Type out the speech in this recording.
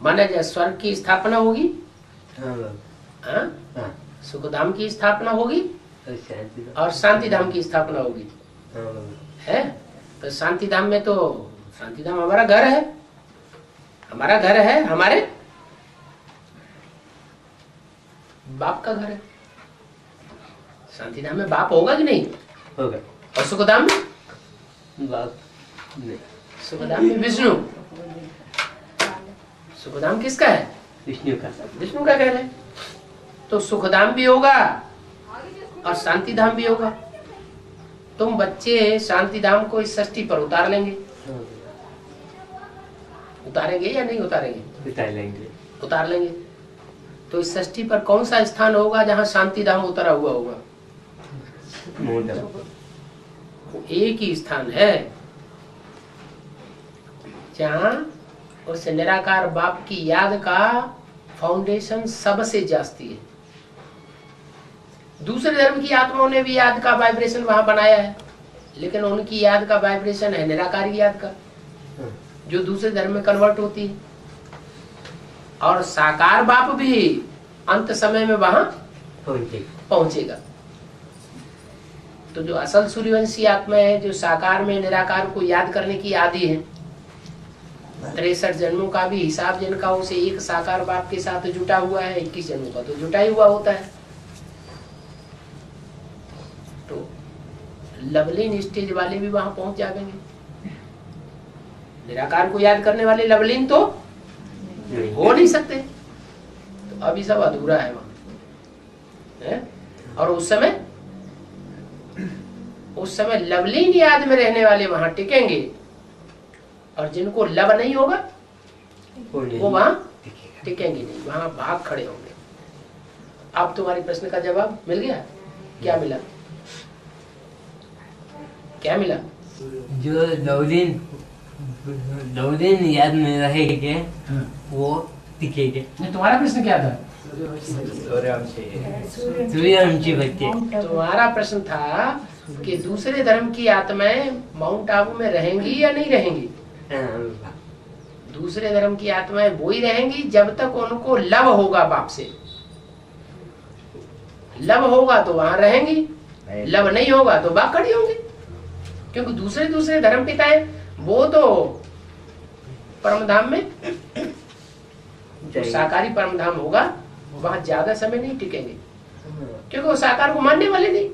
माना जाए स्वर्ग की स्थापना होगी, हाँ, सुखधाम की स्थापना होगी और शांति धाम की स्थापना होगी, है। तो शांति धाम में तो शांति धाम हमारा घर है, हमारा घर है, हमारे बाप का घर है। शांति धाम में बाप होगा कि नहीं होगा। और सुखधाम में बाप नहीं। सुखधाम में विष्णु। सुखधाम किसका है? विष्णु का। विष्णु का घर है। तो सुखधाम भी होगा और शांति धाम भी होगा। तुम बच्चे शांति धाम को इस षष्ठी पर उतार लेंगे, उतारेंगे या नहीं उतारेंगे? उतार लेंगे। तो इस षष्ठी पर कौन सा स्थान होगा जहाँ शांति धाम उतरा हुआ होगा? एक ही स्थान है जहाँ उस निराकार बाप की याद का फाउंडेशन सबसे जास्ती है। दूसरे धर्म की आत्माओं ने भी याद का वाइब्रेशन वहां बनाया है, लेकिन उनकी याद का वाइब्रेशन है निराकार की याद का, जो दूसरे धर्म में कन्वर्ट होती है। और साकार बाप भी अंत समय में वहां पहुंचेगा। तो जो असल सूर्यवंशी आत्मा है, जो साकार में निराकार को याद करने की आदि है, 63 जन्मों का भी हिसाब जिनका उसे एक साकार बाप के साथ जुटा हुआ है, 21 जन्मों का तो जुटा ही हुआ होता है। तो लवलीन स्टेज वाले भी वहां पहुंच जाएंगे। निराकार को याद करने वाले लवलीन तो हो नहीं सकते, तो अभी सब अधूरा है वहां है? और उस समय लवलीन याद में रहने वाले वहां टिकेंगे, और जिनको लव नहीं होगा वो वहां टिकेंगे नहीं, वहां भाग खड़े होंगे। अब तुम्हारे प्रश्न का जवाब मिल गया? क्या मिला? क्या मिला? जो लवलीन याद में रहेंगे वो टिकेंगे। तुम्हारा प्रश्न क्या था? सूर्यवंशी बच्चे। तुम्हारा प्रश्न था कि दूसरे धर्म की आत्माएं माउंट आबू में रहेंगी या नहीं रहेंगी? दूसरे धर्म की आत्माएं वो ही रहेंगी जब तक उनको लव होगा बाप से। लव होगा तो वहां रहेंगी, लव नहीं होगा तो बाप खड़ी होंगी। क्योंकि दूसरे धर्म पिताएं वो तो परमधाम में, जो साकारी परमधाम होगा वहां ज्यादा समय नहीं टिकेंगे, क्योंकि वो साकार को मानने वाले नहीं।